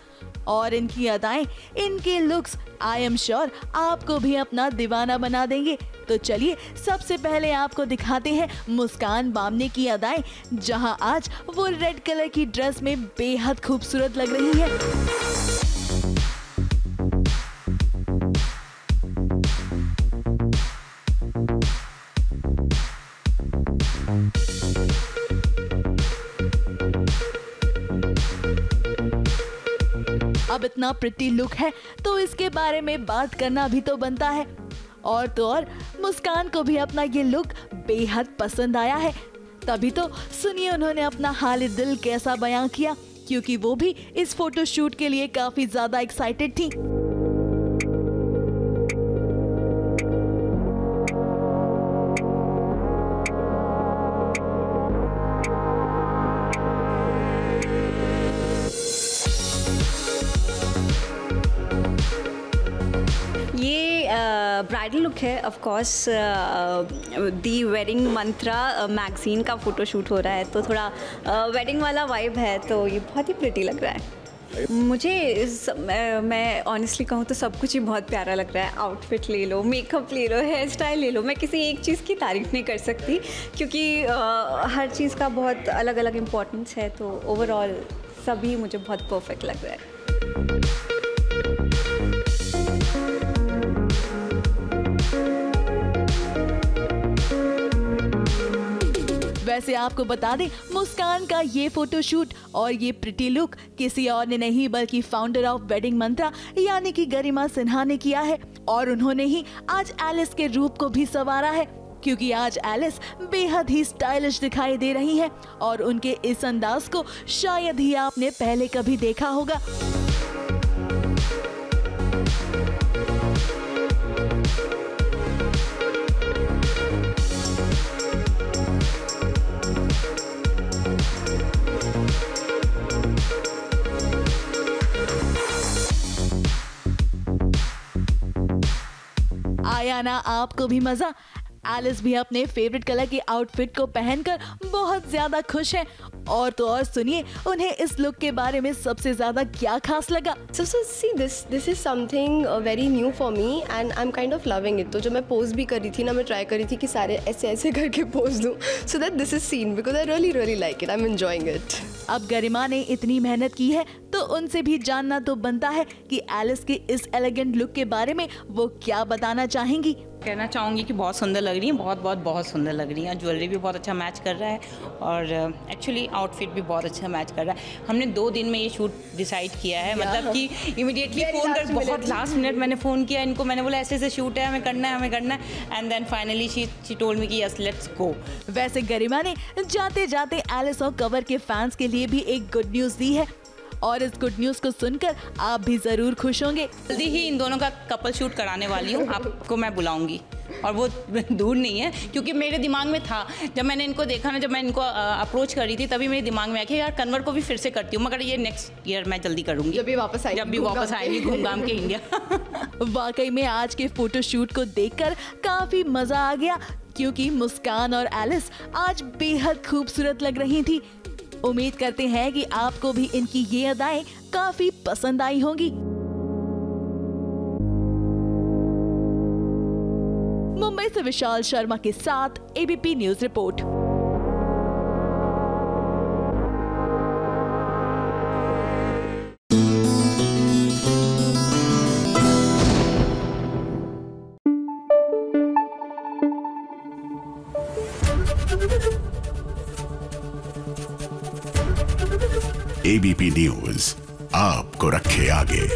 और इनकी अदाएं, इनके लुक्स आई एम श्योर आपको भी अपना दीवाना बना देंगे। तो चलिए सबसे पहले आपको दिखाते हैं मुस्कान बामने की अदाएं, जहां आज वो रेड कलर की ड्रेस में बेहद खूबसूरत लग रही है। अब इतना प्रिटी लुक है तो इसके बारे में बात करना भी तो बनता है। और तो और मुस्कान को भी अपना ये लुक बेहद पसंद आया है, तभी तो सुनिए उन्होंने अपना हाल दिल कैसा बयां किया, क्योंकि वो भी इस फोटोशूट के लिए काफी ज्यादा एक्साइटेड थी। ब्राइडल लुक है of course. The wedding Mantra magazine का फोटोशूट हो रहा है, तो थोड़ा वेडिंग वाला वाइब है, तो ये बहुत ही प्रिटी लग रहा है। मैं ऑनेस्टली कहूँ तो सब कुछ ही बहुत प्यारा लग रहा है। आउटफिट ले लो, मेकअप ले लो, हेयर स्टाइल ले लो, मैं किसी एक चीज़ की तारीफ़ नहीं कर सकती क्योंकि हर चीज़ का बहुत अलग अलग इम्पोर्टेंस है। तो ओवरऑल सभी मुझे बहुत परफेक्ट लग रहा है। वैसे आपको बता दें, मुस्कान का ये फोटोशूट और ये प्रिटी लुक किसी और ने नहीं बल्कि फाउंडर ऑफ वेडिंग मंत्रा यानी कि गरिमा सिन्हा ने किया है। और उन्होंने ही आज एलिस के रूप को भी संवारा है, क्योंकि आज एलिस बेहद ही स्टाइलिश दिखाई दे रही हैं और उनके इस अंदाज को शायद ही आपने पहले कभी देखा होगा। आया ना आपको भी मजा? एलिस भी अपने फेवरेट कलर की आउटफिट को पहनकर बहुत ज्यादा खुश है। और तो और सुनिए उन्हें इस लुक के बारे में सबसे ज्यादा क्या खास लगा। So see this is something very new for me and I'm kind of loving it। तो जब मैं पोज भी कर रही थी ना, मैं ट्राई कर रही थी कि सारे ऐसे ऐसे करके पोज दूँ so that this is seen because I really like it। I'm enjoying it। अब गरिमा ने इतनी मेहनत की है तो उनसे भी जानना तो बनता है कि एलिस के इस एलिगेंट लुक के बारे में वो क्या बताना चाहेंगी। कहना चाहूँगी कि बहुत सुंदर लग रही हैं, बहुत सुंदर लग रही हैं। ज्वेलरी भी बहुत अच्छा मैच कर रहा है और एक्चुअली आउटफिट भी बहुत अच्छा मैच कर रहा है। हमने 2 दिन में ये शूट डिसाइड किया है, मतलब कि इमीडिएटली फ़ोन कर, बहुत लास्ट मिनट मैंने फ़ोन किया इनको, मैंने बोला ऐसे शूट है, हमें करना है and then finally she told me कि यस लेट्स गो। वैसे गरिमा ने जाते जाते एलिस और कवर के फैंस के लिए भी एक गुड न्यूज़ दी है और इस गुड न्यूज़ को सुनकर आप भी ज़रूर खुश होंगे। जल्दी ही इन दोनों का कपल शूट कराने वाली हूँ, आपको मैं बुलाऊंगी और वो दूर नहीं है, क्योंकि मेरे दिमाग में था जब मैंने इनको देखा ना, जब मैं इनको अप्रोच कर रही थी तभी मेरे दिमाग में आया कि यार कन्वर को भी फिर से करती हूँ, मगर ये नेक्स्ट ईयर मैं जल्दी करूँगी जब भी वापस आएंगी घूम घाम के इंडिया। वाकई में आज के फोटो शूट को देखकर काफ़ी मज़ा आ गया, क्योंकि मुस्कान और एलिस आज बेहद खूबसूरत लग रही थी। उम्मीद करते हैं कि आपको भी इनकी ये अदाएं काफी पसंद आई होंगी। मुंबई से विशाल शर्मा के साथ ABP news report. ABP news आपको रखे आगे।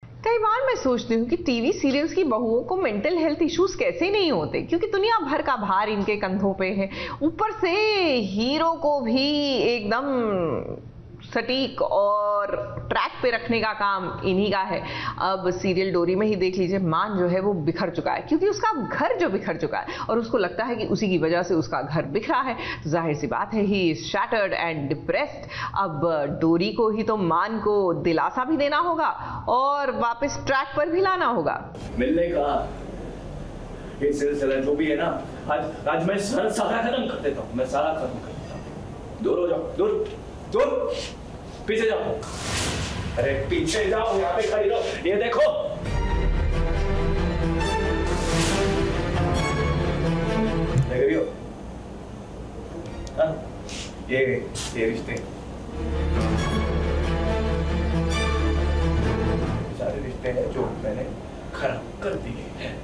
कई बार मैं सोचती हूँ कि टीवी सीरियल्स की बहुओं को मेंटल हेल्थ इश्यूज कैसे नहीं होते, क्योंकि दुनिया भर का भार इनके कंधों पे है। ऊपर से हीरो को भी एकदम सटीक और ट्रैक पे रखने का काम इन्हीं का है। अब सीरियल डोरी में ही देख लीजिए, मान जो है वो बिखर चुका है, क्योंकि उसका घर जो बिखर चुका है और उसको लगता है कि उसी की वजह से उसका घर बिखरा है। तो जाहिर सी बात है he is shattered and depressed. अब डोरी को ही तो मान को दिलासा भी देना होगा और वापस ट्रैक पर भी लाना होगा। मिलने का ये सिलसिला जो भी है ना, आज मैं सारा खत्म कर देता हूँ, मैं सारा खत्म कर देता हूँ। दूर हो जाओ, दूर दूर, पीछे जाओ। अरे पीछे जाओ, यहाँ पे खड़ी रहो। ये देखो, देख रही हो? हाँ, ये रिश्ते सारे रिश्ते हैं जो मैंने खराब कर दिए हैं।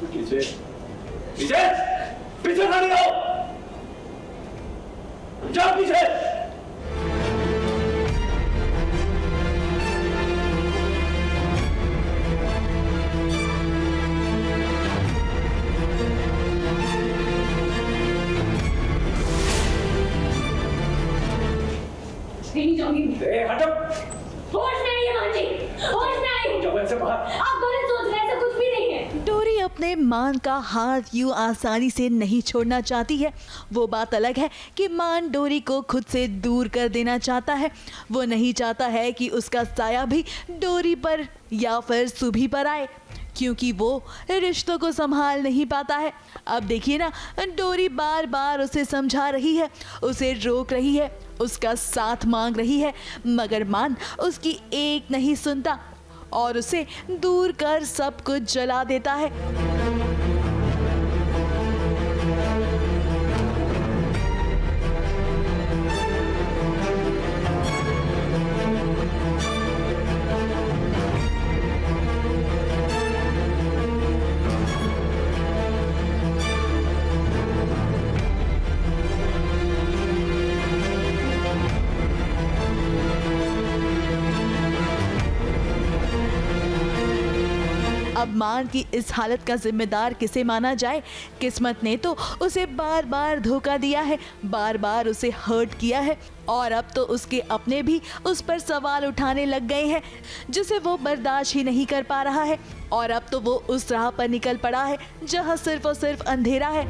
पीछे पीछे पीछे खड़ी रहो, जाओ पीछे। नहीं जाऊंगी। हटो। होश में नहीं है माँ जी, होश में आई। जाओ ऐसे बाहर। आप गलत सोच रहे हैं, ऐसा कुछ भी नहीं है। डोरी अपने मान का हाथ यूं आसानी से नहीं छोड़ना चाहती है। वो बात अलग है कि मान डोरी को खुद से दूर कर देना चाहता है। वो नहीं चाहता है कि उसका साया भी डोरी पर या फिर सुभी पर आए, क्योंकि वो रिश्तों को संभाल नहीं पाता है। अब देखिए ना, डोरी बार बार उसे समझा रही है, उसे रोक रही है, उसका साथ मांग रही है, मगर मान उसकी एक नहीं सुनता और उसे दूर कर सब कुछ जला देता है। अब मान की इस हालत का जिम्मेदार किसे माना जाए? किस्मत ने तो उसे बार बार धोखा दिया है, बार बार उसे हर्ट किया है और अब तो उसके अपने भी उस पर सवाल उठाने लग गए हैं जिसे वो बर्दाश्त ही नहीं कर पा रहा है। और अब तो वो उस राह पर निकल पड़ा है जहां सिर्फ और सिर्फ अंधेरा है।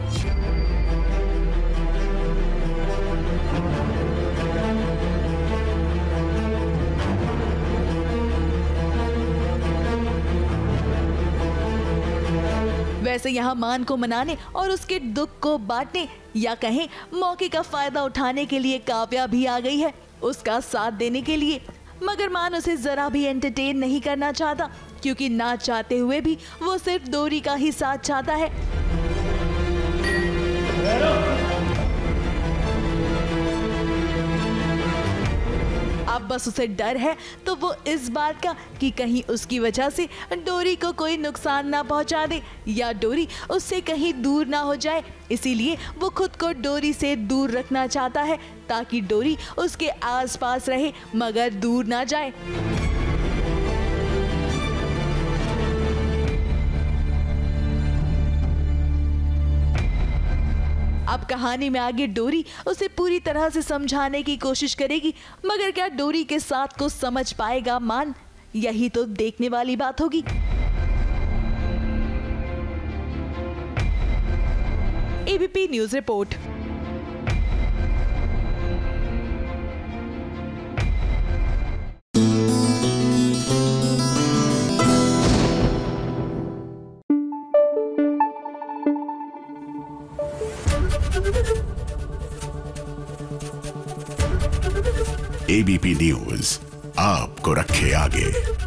वैसे यहाँ मान को मनाने और उसके दुख को बांटने या कहें मौके का फायदा उठाने के लिए काव्या भी आ गई है उसका साथ देने के लिए। मगर मान उसे जरा भी एंटरटेन नहीं करना चाहता क्योंकि ना चाहते हुए भी वो सिर्फ डोरी का ही साथ चाहता है। अब बस उसे डर है तो वो इस बात का कि कहीं उसकी वजह से डोरी को कोई नुकसान ना पहुंचा दे या डोरी उससे कहीं दूर ना हो जाए। इसीलिए वो खुद को डोरी से दूर रखना चाहता है ताकि डोरी उसके आसपास रहे मगर दूर ना जाए। अब कहानी में आगे डोरी उसे पूरी तरह से समझाने की कोशिश करेगी मगर क्या डोरी के साथ को समझ पाएगा मान? यही तो देखने वाली बात होगी। ABP news report. ABP news आपको रखे आगे।